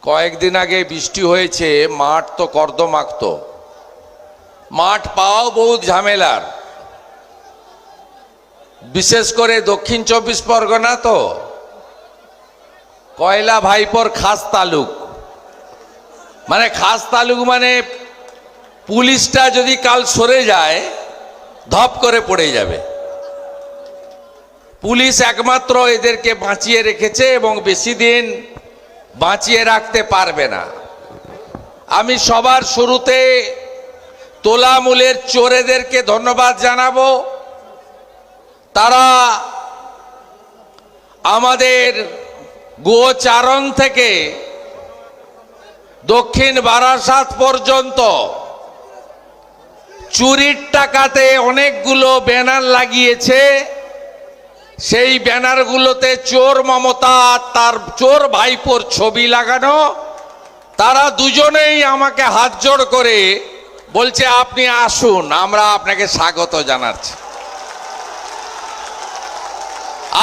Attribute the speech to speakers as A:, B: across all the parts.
A: কয়েকদিন আগে বৃষ্টি হয়েছে, মাঠ তো কর্দমাক্ত, মাঠ পাওয়াও বহুত ঝামেলার। বিশেষ করে দক্ষিণ 24 পরগনা তো কয়লা ভাইপোর খাস তালুক, মানে খাস তালুক মানে পুলিশটা যদি কাল সরে যায় ধপ করে পড়ে যাবে। পুলিশ একমাত্র এদেরকে বাঁচিয়ে রেখেছে এবং বেশি দিন বাঁচিয়ে রাখতে পারবে না। আমি সবার শুরুতে তোলামূলের চোরেদেরকে ধন্যবাদ জানাবো। তারা আমাদের গোচারণ থেকে দক্ষিণ বারাসাত পর্যন্ত চুরির টাকাতে অনেকগুলো ব্যানার লাগিয়েছে। সেই ব্যানারগুলোতে চোর মমতা তার চোর ভাইপোর ছবি লাগানো। তারা দুজনেই আমাকে হাত জোড় করে বলছে, আপনি আসুন, আমরা আপনাকে স্বাগত জানাচ্ছি।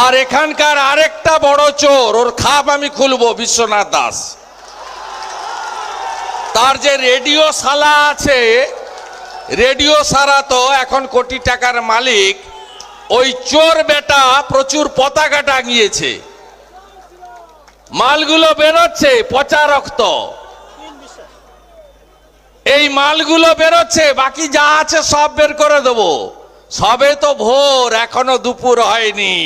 A: আর এখানকার আরেকটা বড় চোর, ওর খাপ আমি খুলবো, বিশ্বনাথ দাস। তার যে রেডিও শালা আছে, রেডিও সারা তো এখন কোটি টাকার মালিক। ওই চোর বেটা প্রচুর পতাকা টাঙিয়েছে, মালগুলো বেরোচ্ছে পচা রক্ত, এই মালগুলো বেরোচ্ছে, বাকি যা আছে সব বের করে দেবো। সবে তো ভোর, এখনো দুপুর হয়নি।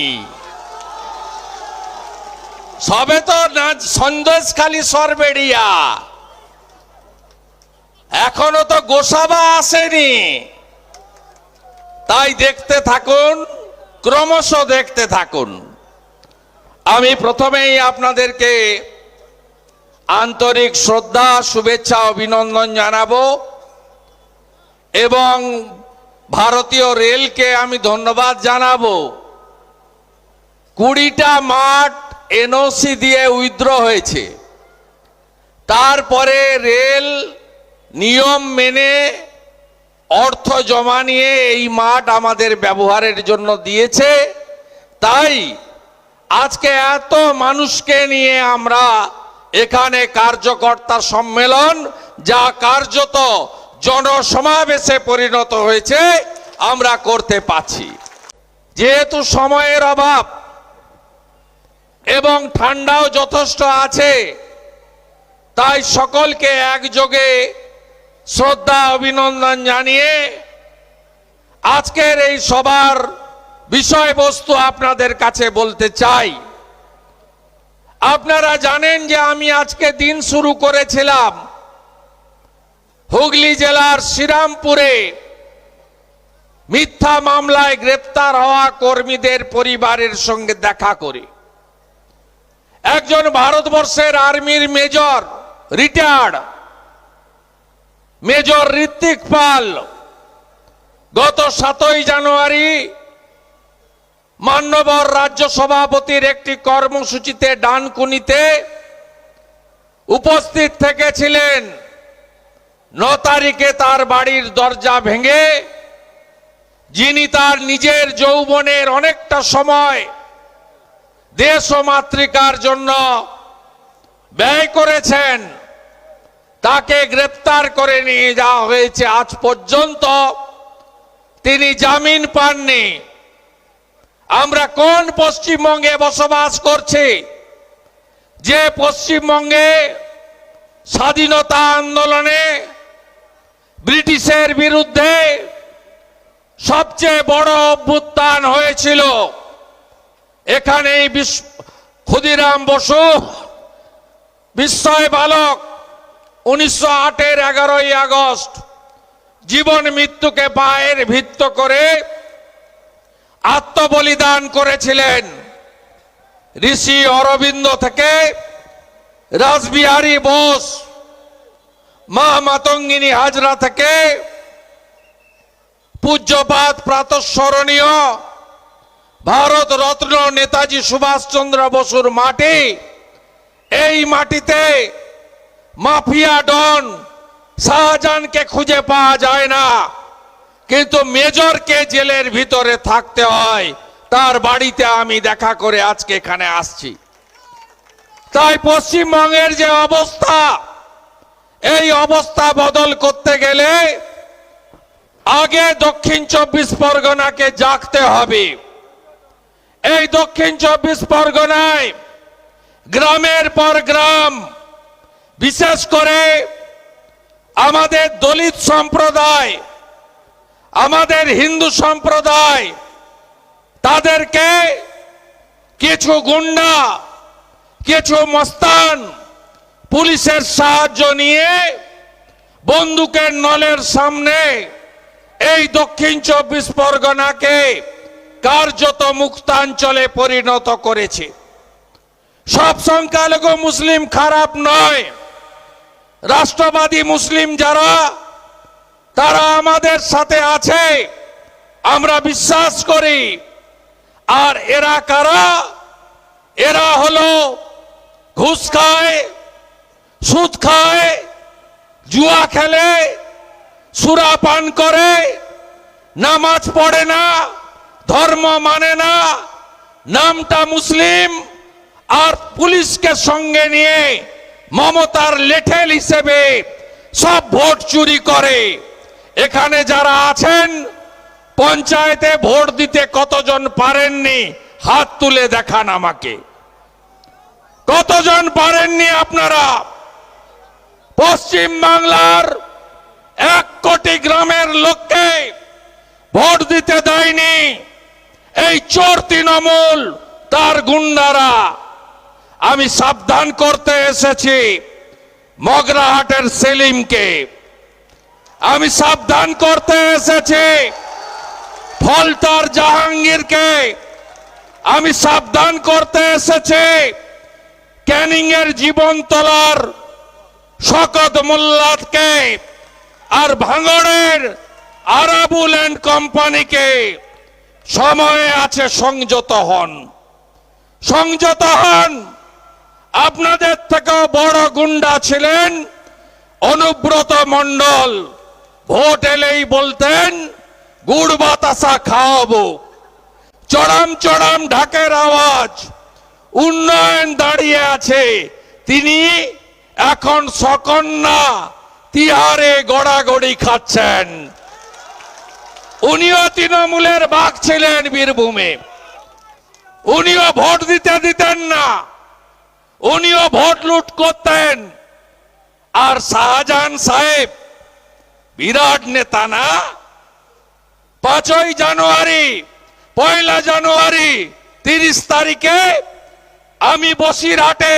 A: সবে তো সন্দেশখালী সরবেড়িয়া, এখনো তো গোসাবা আসেনি। তাই দেখতে থাকুন, ক্রমশ দেখতে থাকুন। আমি প্রথমেই আপনাদেরকে আন্তরিক শ্রদ্ধা, শুভেচ্ছা, অভিনন্দন জানাবো এবং ভারতীয় রেলকে আমি ধন্যবাদ জানাবো। 20টা মাঠ এনওসি দিয়ে উইথড্র হয়েছে, তারপরে রেল নিয়ম মেনে অর্থ জমা নিয়ে এই মাঠ আমাদের ব্যবহারের জন্য দিয়েছে। তাই আজকে এত মানুষকে নিয়ে আমরা এখানে কার্যকর্তা সম্মেলন, যা কার্যত জনসমাবেশে পরিণত হয়েছে, আমরা করতে পারছি। যেহেতু সময়ের অভাব এবং ঠান্ডাও যথেষ্ট আছে, তাই সকলকে একযোগে শ্রদ্ধা অভিনন্দন জানিয়ে আজকের এই সবার বিষয়বস্তু আপনাদের কাছে বলতে চাই। আপনারা জানেন যে আমি আজকে দিন শুরু করেছিলাম হুগলি জেলার শ্রীরামপুরে মিথ্যা মামলায় গ্রেপ্তার হওয়া কর্মীদের পরিবারের সঙ্গে দেখা করে। একজন ভারতবর্ষের আর্মির মেজর, রিটায়ার্ড মেজর ঋত্বিক পাল গত 7ই জানুয়ারি মান্যবর রাজ্য সভাপতির একটি কর্মসূচিতে ডানকুনিতে উপস্থিত থেকেছিলেন। 9 তারিখে তার বাড়ির দরজা ভেঙে, যিনি তার নিজের যৌবনের অনেকটা সময় দেশ ও মাতৃকার জন্য ব্যয় করেছেন, তাকে গ্রেপ্তার করে নিয়ে যাওয়া হয়েছে। আজ পর্যন্ত তিনি জামিন পাননি। আমরা কোন পশ্চিমবঙ্গে বসবাস করছি, যে পশ্চিমবঙ্গে স্বাধীনতা আন্দোলনে ব্রিটিশের বিরুদ্ধে সবচেয়ে বড় অভ্যুত্থান হয়েছিল? এখানেই ক্ষুদিরাম বসু বিস্ময় বালক 1908-এর 11ই আগস্ট জীবন মৃত্যুকে পায়ের ভিত্ত করে আত্মবলিদান করেছিলেন। ঋষি অরবিন্দ থেকে রাসবিহারী বোস, মা মাতঙ্গিনী হাজরা থেকে পূজ্যপাত প্রাতঃস্মরণীয় ভারত রত্ন নেতাজি সুভাষচন্দ্র বসুর মাটি, এই মাটিতে মাফিয়া ডন শাহজাহানকে খুঁজে পাওয়া যায় না, কিন্তু মেজরকে জেলের ভিতরে থাকতে হয়। তার বাড়িতে আমি দেখা করে আজকে এখানে আসছি। তাই পশ্চিমবঙ্গের যে অবস্থা, এই অবস্থা বদল করতে গেলে আগে দক্ষিণ 24 পরগনাকে জাগতে হবে। এই দক্ষিণ 24 পরগনায় গ্রামের পর গ্রাম, বিশেষ করে আমাদের দলিত সম্প্রদায়, আমাদের হিন্দু সম্প্রদায়, তাদেরকে কিছু গুন্ডা, কিছু মস্তান পুলিশের সাহায্য নিয়ে বন্দুকের নলের সামনে এই দক্ষিণ 24 পরগনাকে কার্যত মুক্তাঞ্চলে পরিণত করেছে। সব সংখ্যালঘু মুসলিম খারাপ নয়, রাষ্ট্রবাদী মুসলিম যারা, তারা আমাদের সাথে আছে, আমরা বিশ্বাস করি। আর এরা কারা? এরা হলো ঘুষ খায়, সুদ খায়, জুয়া খেলে, সুরা পান করে, নামাজ পড়ে না, ধর্ম মানে না, নামটা মুসলিম, আর পুলিশকে সঙ্গে নিয়ে মমতার লেঠেল হিসেবে সব ভোট চুরি করে। এখানে যারা আছেন, পঞ্চায়েতে ভোট দিতে কতজন পারেননি? হাত তুলে দেখান আমাকে। কতজন পারেননি আপনারা? পশ্চিম বাংলার 1 কোটি গ্রামের লোককে ভোট দিতে দেয়নি এই চোর তৃণমূল, তার গুন্ডারা। আমি সাবধান করতে এসেছি মগরাহাটের সেলিমকে, আমি সাবধান করতে এসেছি ফলতার জাহাঙ্গীরকে, আমি সাবধান করতে এসেছি ক্যানিং এর জীবনতলার শকত মোল্লাদকে, আর ভাঙড়ের আরাবুল এন্ড কোম্পানিকে। সময় আছে, সংযত হন, সংযত হন। আপনাদের থেকেও বড় গুন্ডা ছিলেন অনুব্রত মণ্ডল। ভোট এলেই বলতেন গুড় বাতাসা খাওয়াবো, চড়াম চড়াম ঢাকের আওয়াজ, উন্নয়ন দাঁড়িয়ে আছে। তিনি এখন সকন্যা তিহারে গড়াগড়ি খাচ্ছেন। উনিও তৃণমূলের বাঘ ছিলেন বীরভূমে, উনিও ভোট দিতে দিতেন না, উনিও ভোট লুট করতেন। আর শাহজাহান সাহেব বিরাট নেতা না? 5ই জানুয়ারি, 1 জানুয়ারি, 30 তারিখে আমি বসিরহাটে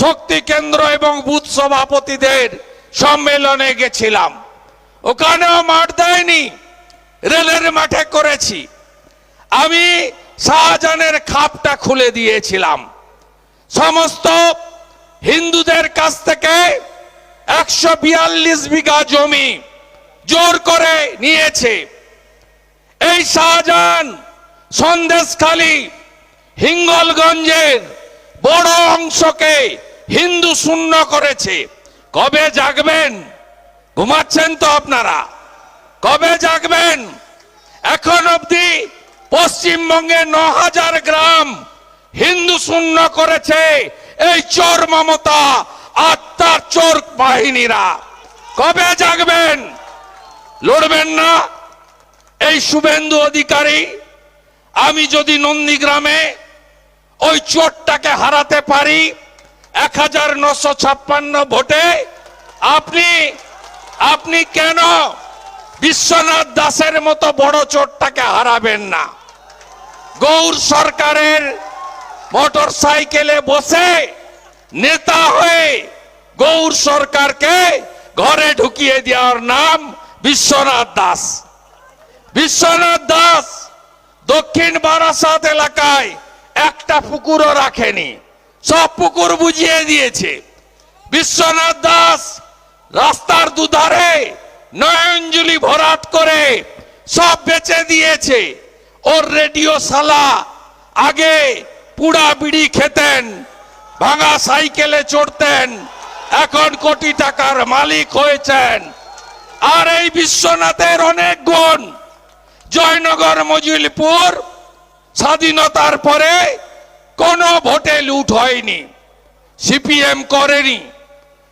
A: শক্তি কেন্দ্র এবং বুথ সভাপতিদের সম্মেলনে গেছিলাম। ওখানেও মাঠ দেয়নি, রেলের মাঠে করেছি। আমি শাহজাহানের খাপটা খুলে দিয়েছিলাম। সমস্ত হিন্দুদের কাছ থেকে 142 বিঘা জমি জোর করে নিয়েছে। এই শাহজাহান সন্দেশখালী, হিঙ্গলগঞ্জের বড় অংশকে হিন্দু শূন্য করেছে। কবে জাগবেন? ঘুমাচ্ছেন তো আপনারা? কবে জাগবেন? এখন অবধি পশ্চিমবঙ্গে 9000 গ্রাম হিন্দু শূন্য করেছে এই চোর মমতা আর তার চোর বাহিনীরা। কবে জাগবেন? লড়বেন না? এই শুভেন্দু অধিকারী, আমি যদি নন্দীগ্রামে ওই চোরটাকে হারাতে পারি 1956 ভোটে, আপনি কেন বিশ্বনাথ দাসের মতো বড় চোরটাকে হারাবেন না? গৌর সরকারের মোটর সাইকেলে বসে নেতা হয়ে গৌর সরকারকে ঘরে ঢুকিয়ে দেওয়ার নাম বিশ্বনাথ দাস। বিশ্বনাথ দাস দক্ষিণ বারাসাত এলাকায় একটা পুকুরও রাখেনি, সব পুকুর বুঝিয়ে দিয়েছে। বিশ্বনাথ দাস রাস্তার দুধারে নয়নজুলি ভরাট করে সব বেচে দিয়েছে। ওর রেডিও শালা আগে পুড়া বিড়ি খেতেন, ভাঙা সাইকেলে চড়তেন, এখন কোটি টাকার মালিক হয়েছেন। আর এই বিশ্বনাথের অনেক গুণ। জয়নগর মজিলপুর স্বাধীনতার পরে কোনো ভোটে লুট হয়নি, সিপিএম করেনি,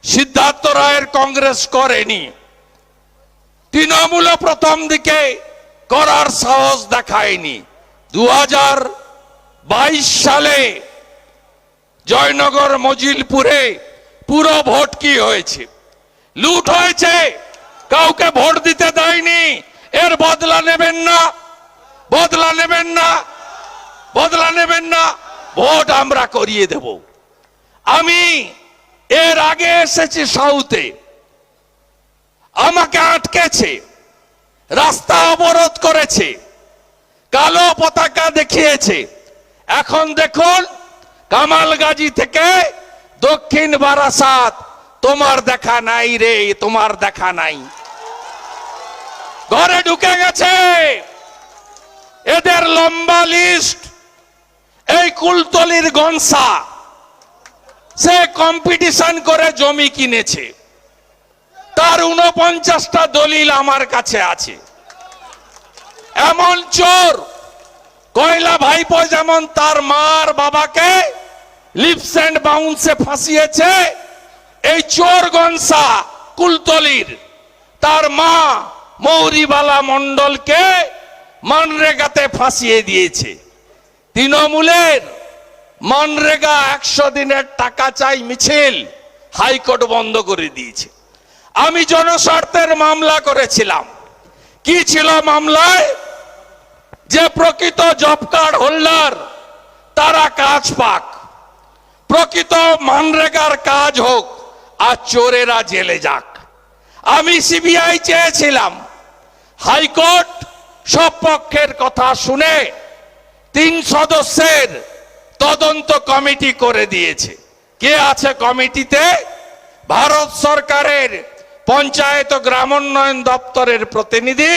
A: সিদ্ধার্থ রায়ের কংগ্রেস করেনি, তৃণমূল প্রথম দিকে করার সাহস দেখায়নি। 2022 সালে জয়নগর মজিলপুরে পুরো ভোট কি হয়েছে? লুট হয়েছে, কাউকে ভোট দিতে দেয়নি। এর বদলা নেবেন না, বদলা নেবেন না, বদলা নেবেন না, ভোট আমরা করিয়ে দেব। আমি এর আগে এসেছি সাউথে, আমাকে আটকেছে, রাস্তা অবরোধ করেছে, কালো পতাকা দেখিয়েছে। এখন দেখুন কামালগাজী থেকে দক্ষিণ বারাসাত, তোমার দেখা নাই রে, তোমার দেখা নাই। ঘরে ঢুকে গেছে। এদের লম্বা লিস্ট। এই কুলতলির গনসা, সে কম্পিটিশন করে জমি কিনেছে, তার 49টা দলিল আমার কাছে আছে। এমন চোর কয়লা ভাইপো যেমন তার মার বাবাকে লিপস এন্ড বাউন্সে ফাঁসিয়েছে, এই চোর গনসা কুলতলির তার মা মৌরিবালা মন্ডলকে মানরেগাতে ফাঁসিয়ে দিয়েছে। তৃণমূলের মানরেগা 100 দিনের টাকা চাই মিছিল হাইকোর্ট বন্ধ করে দিয়েছে। আমি জনস্বার্থের মামলা করেছিলাম। কি ছিল মামলায়? যে প্রকৃত জব কার্ড হোল্ডার তারা কাজ পাক, প্রকৃত মানরেগার কাজ হোক, আর চোরেরা জেলে যাক। আমি সিবিআই চেয়েছিলাম, হাইকোর্ট সব পক্ষের কথা শুনে 3 সদস্যের তদন্ত কমিটি করে দিয়েছে। কে আছে কমিটিতে? ভারত সরকারের পঞ্চায়েত ও গ্রামোন্নয়ন দপ্তরের প্রতিনিধি,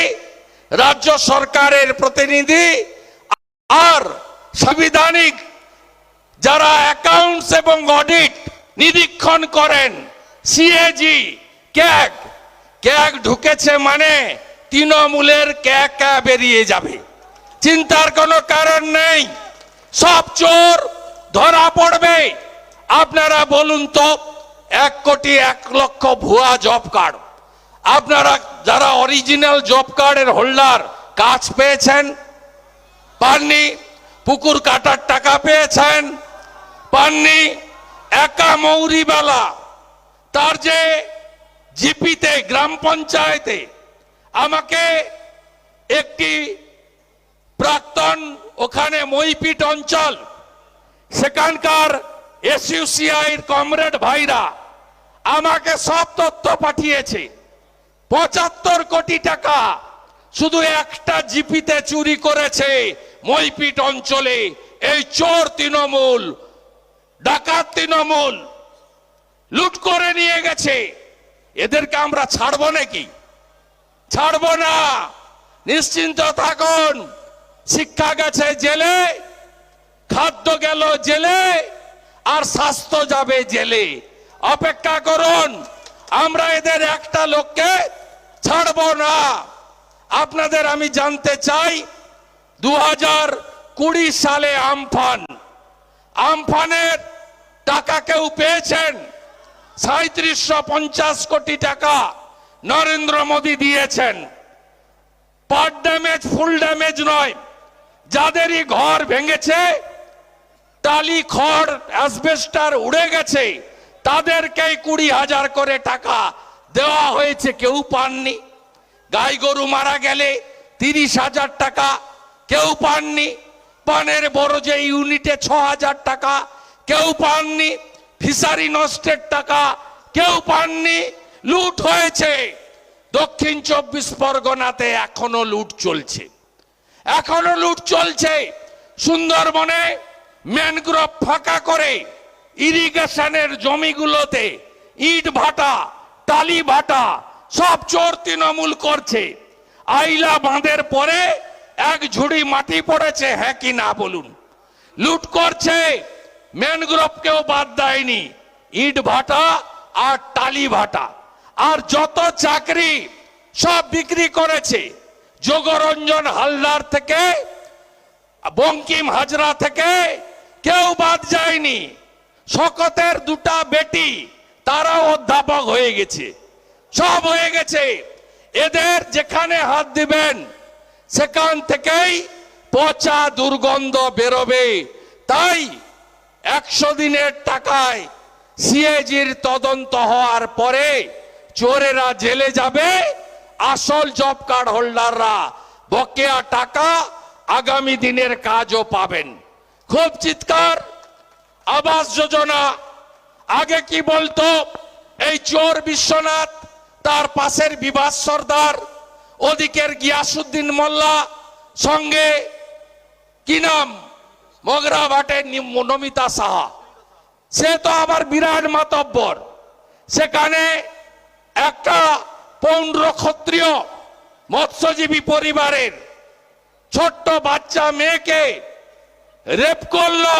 A: রাজ্য সরকারের প্রতিনিধি, আর সাংবিধানিক যারা অ্যাকাউন্টস এবং অডিট নিরীক্ষণ করেন, সিএজি, ক্যাগ। ক্যাগ ঢুকেছে মানে তৃণমূলের ক্যাগ বেরিয়ে যাবে, চিন্তার কোনো কারণ নেই। সব চোর ধরা পড়বে। আপনারা বলুন তো, 1 কোটি 1 লক্ষ ভুয়া জব কার্ড, আপনারা যারা অরিজিনাল জব কার্ডের হোল্ডার কাজ পেয়েছেন? পাননি। পুকুর কাটার টাকা পেয়েছেন? পাননি। একা মৌরিবালা, তার যে জিপিতে গ্রাম পঞ্চায়েতে আমাকে একটি প্রাক্তন, ওখানে মইপিট অঞ্চল, সেখানকার এসইউসিআই কমরেড ভাইরা আমাকে সব তথ্য পাঠিয়েছে। 75 কোটি টাকা শুধু একটা জিপিতে চুরি করেছে মইপিট অঞ্চলে। এই চোর তৃণমূল, ডাকাত তৃণমূল লুট করে নিয়ে গেছে। এদেরকে আমরা ছাড়বো নাকি? ছাড়বো না। নিশ্চিন্ত থাকুন। শিক্ষা গেছে জেলে, খাদ্য গেল জেলে, আর স্বাস্থ্য যাবে জেলে। অপেক্ষা করুন, আমরা এদের একটা লোককে ছাড়বো না। আপনাদের আমি জানতে চাই, 2020 সালে আমফানের টাকা কেউ পেয়েছেন? 3750 কোটি টাকা নরেন্দ্র মোদী দিয়েছেন। পার্ট ড্যামেজ, ফুল ড্যামেজ নয়। যাদেরই ঘর ভেঙেছে, টালি, খড়, অ্যাসবেস্টার উড়ে গেছে, তাদেরকে 20,000 করে টাকা দেওয়া হয়েছে, কেউ পাননি। গাই গরু মারা গেলে 30,000 টাকা, কেউ পাননি। পানের বড় যে ইউনিটে 6,000 টাকা, কেউ পাননি। ফিশারি নষ্টের টাকা কেউ পাননি। লুট হয়েছে। দক্ষিণ 24 পরগনাতে এখনো লুট চলছে, এখনো লুট চলছে। সুন্দরবনে ম্যানগ্রোভ ফাঁকা করে ইরিগেশনের জমিগুলোতে ইট ভাটা, টালি ভাটা সব চোর তৃণমূল করছে। আইলা বাঁধের পরে 1 ঝুড়ি মাটি পড়েছে, হ্যাঁ কি না বলুন? লুট করছে। ম্যানগ্রোভকেও বাদ দেয়নি, ইট ভাটা আর টালি ভাটা। আর যত চাকরি সব বিক্রি করেছে। যোগরঞ্জন হালদার থেকে বঙ্কিম হাজরা থেকে কেউ বাদ যায়নি। শকতের দুটা বেটি তারাও অধ্যাপক হয়ে গেছে, সব হয়ে গেছে। এদের যেখানে হাত দিবেন সেখান থেকেই পচা দুর্গন্ধ বেরোবে। তাই 100 দিনের টাকায় সিএজির তদন্ত হওয়ার পরে চোরেরা জেলে যাবে, আসল জব কার্ড হোল্ডাররা বকেয়া টাকা আগামী দিনের কাজও পাবেন। খুব চিৎকার। আবাস যোজনা আগে কি বলতো? এই চোর বিশ্বনাথ, তার পাশের বিভাস সর্দার, ওদিকের গিয়াসুদ্দিন মোল্লা, সঙ্গে কি নাম মগরা ভাটের নমিতা সাহা, সে তো আবার বিরাট মাতব্বর। সেখানে একটা পৌণ্ড ক্ষত্রিয় মৎস্যজীবী পরিবারের ছোট্ট বাচ্চা মেয়েকে রেপ করলো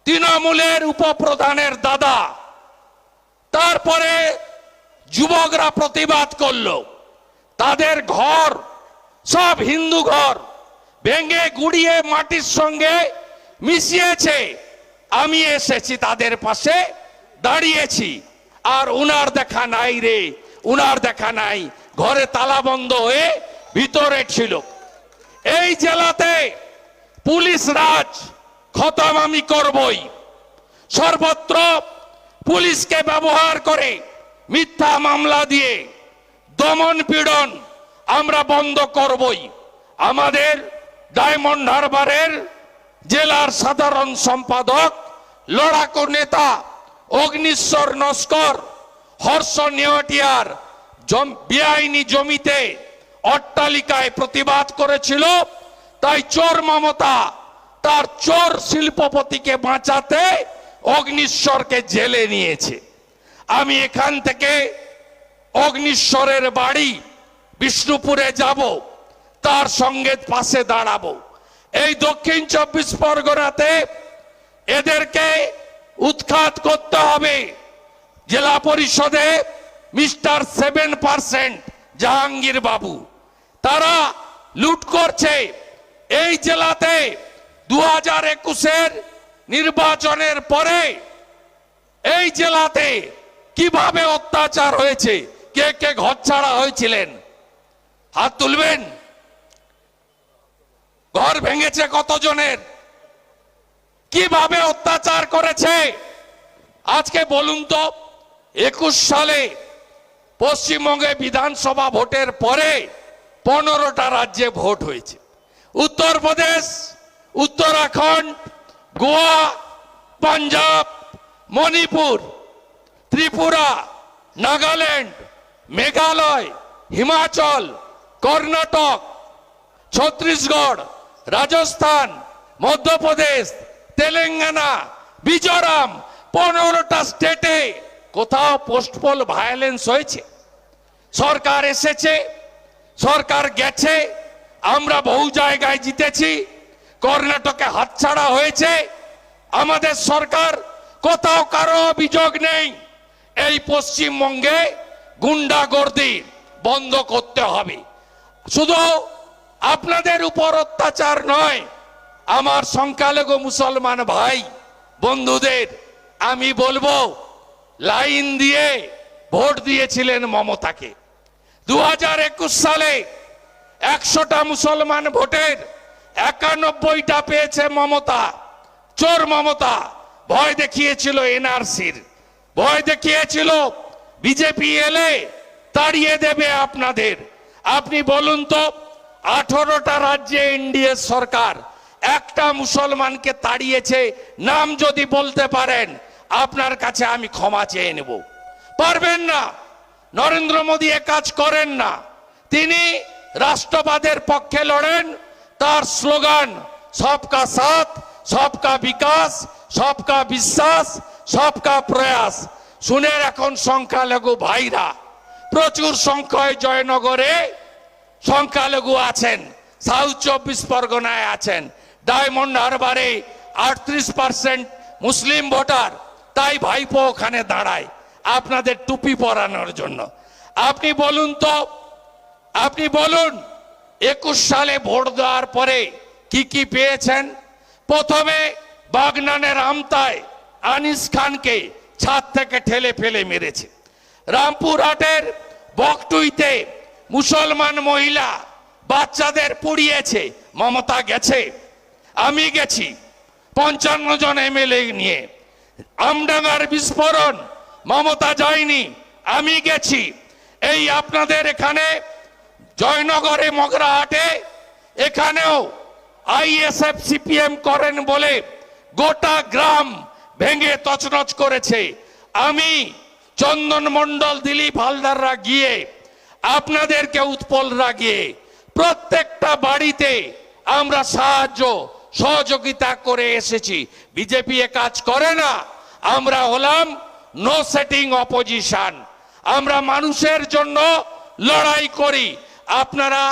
A: তৃণমূলের উপপ্রধানের দাদা। তারপরে যুবকরা প্রতিবাদ করলো, তাদের ঘর সব হিন্দু ঘর ভেঙে গুড়িয়ে মাটির সঙ্গে মিশিয়েছে। আমি এসেছি তাদের পাশে দাঁড়িয়েছি, আর উনার দেখা নাই রে, উনার দেখা নাই। ঘরে তালা বন্ধ হয়ে ভিতরে ছিল। এই জেলাতে পুলিশ রাজ খতম আমি করবই। সর্বত্র পুলিশকে ব্যবহার করে মিথ্যা মামলা দিয়ে দমন পীড়ন আমরা বন্ধ করবই। আমাদের ডায়মন্ড হারবারের জেলার সাধারণ সম্পাদক, লড়াকু নেতা অগ্নিশ্বর নস্কর হর্ষ নেওয়াটিয়ার বেআইনি জমিতে অট্টালিকায় প্রতিবাদ করেছিল। তাই চোর মমতা তার চোর শিল্পপতিকে বাঁচাতে অগ্নিশ্বরকে জেলে নিয়েছে। আমি এখান থেকে অগ্নিশ্বরের বাড়ি বিষ্ণুপুরে যাব, তার সঙ্গে পাশে দাঁড়াবো। এই দক্ষিণ 24 পরগনাতে এদেরকে উৎখাত করতে হবে। জেলা পরিষদে মিস্টার 7% জাহাঙ্গীর বাবু, তারা লুট করছে। এই জেলাতে 2021-এর নির্বাচনের পরে এই জেলাতে কিভাবে অত্যাচার হয়েছে, কে কে ঘর ছাড়া হয়েছিলেন হাত তুলবেন? ঘর ভেঙেছে কতজনের? কিভাবে অত্যাচার করেছে আজকে বলুন তো। 21 সালে পশ্চিমবঙ্গে বিধানসভা ভোটের পরে 15টা রাজ্যে ভোট হয়েছে। উত্তরপ্রদেশ, উত্তরাখণ্ড, গোয়া, পাঞ্জাব, মণিপুর, ত্রিপুরা, নাগাল্যান্ড, মেঘালয়, হিমাচল, কর্ণাটক, ছত্তিশগড়, রাজস্থান, মধ্যপ্রদেশ, তেলেঙ্গানা, মিজোরাম, 15টা স্টেটে কোথাও পোস্টপোল ভায়োলেন্স হয়েছে? সরকার এসেছে, সরকার গেছে, আমরা বহু জায়গায় জিতেছি। কর্ণাটকে হাতছাড়া হয়েছে আমাদের সরকার, কোথাও কারো অভিযোগ নেই। এই পশ্চিমবঙ্গে গুন্ডাগর্দি বন্ধ করতে হবে। শুধু আপনাদের উপর অত্যাচার নয়, আমার সংখ্যালঘু মুসলমান ভাই বন্ধুদের আমি বলবো, লাইন দিয়ে ভোট দিয়েছিলেন মমতাকে। 2021 সালে 100টা মুসলমান ভোটের 91টা পেয়েছে মমতা। চোর মমতা ভয় দেখিয়েছিল এনআরসির, ভয় দেখিয়েছিল বিজেপি এলে তাড়িয়ে দেবে আপনাদের। আপনি বলুন তো, 18টা রাজ্যে এনডিএ সরকার একটা মুসলমানকে তাড়িয়েছে, নাম যদি বলতে পারেন আপনার কাছে আমি ক্ষমা চেয়ে নেব। পারবেন না। নরেন্দ্র মোদী এ কাজ করেন না। তিনি রাষ্ট্রবাদের পক্ষে লড়েন। তার স্লোগান সবকা সাথ, সবকা বিকাশ, সবকা বিশ্বাস, সবকা প্রয়াস। শুনে এখন সংখ্যালঘু ভাইরা প্রচুর সংখ্যায় জয়নগরে সংখ্যালঘু আছেন, সাউথ 24 পরগনায় আছেন, ডায়মন্ড হারবারে 38% মুসলিম ভোটার। তাই ভাইপো ওখানে দাঁড়ায় আপনাদের টুপি পরানোর জন্য। আপনি বলুন তো, আপনি বলুন 21 সালে ভোট দেওয়ার পরে কি কি পেয়েছেন? প্রথমে বাগনানের আমতায় আনিস খানকে ছাদ থেকে ঠেলে ফেলে মেরেছে। রামপুরহাটের বকটুইতে মুসলমান মহিলা বাচ্চাদের পুড়িয়েছে, মমতা গেছে, আমি গেছি 55 জন এমএলএ নিয়ে। আমডাঙ্গার বিস্ফোরণ, মমতা যায়নি, আমি গেছি। এই আপনাদের এখানে জয়নগরে মগরাহাটে এখানেও আইএসএফ সিপিএম করেন বলে গোটা গ্রাম ভেঙে তছনছ করেছে। আমি চন্দন মণ্ডল, দিলীপ হালদাররা গিয়ে আপনাদেরকে উৎপলরা গিয়ে প্রত্যেকটা বাড়িতে আমরা সাহায্য সহযোগিতা করে এসেছি। বিজেপি এ কাজ করে না, আমরা হলাম নো সেটিং অপোজিশন, আমরা মানুষের জন্য লড়াই করি। আপনারা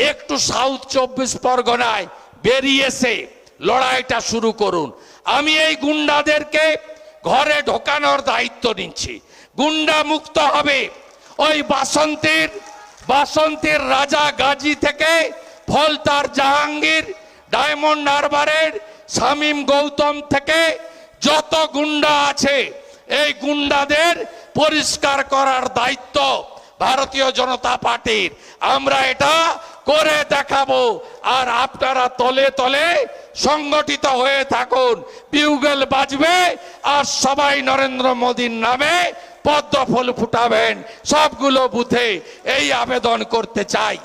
A: একটু সাউথ 24 পরগনায় বেরিয়ে এসে লড়াইটা শুরু করুন। আমি এই গুন্ডাদেরকে ঘরে ঢোকানোর দায়িত্ব নিচ্ছি। গুন্ডা মুক্ত হবে। ওই বাসন্তীর রাজা গাজী থেকে ফলতার জাহাঙ্গীর, ডায়মন্ড হারবারের শামীম গৌতম থেকে যত গুন্ডা আছে, এই গুন্ডাদের পরিষ্কার করার দায়িত্ব ভারতীয় জনতা পার্টির। আমরা এটা করে দেখাবো। আর আপনারা তলে তলে সংগঠিত হয়ে থাকুন, বিউগল বাজবে আর সবাই নরেন্দ্র মোদীর নামে পদ্ম ফুল ফুটাবেন। সবগুলো বুথে এই আবেদন করতে চাই।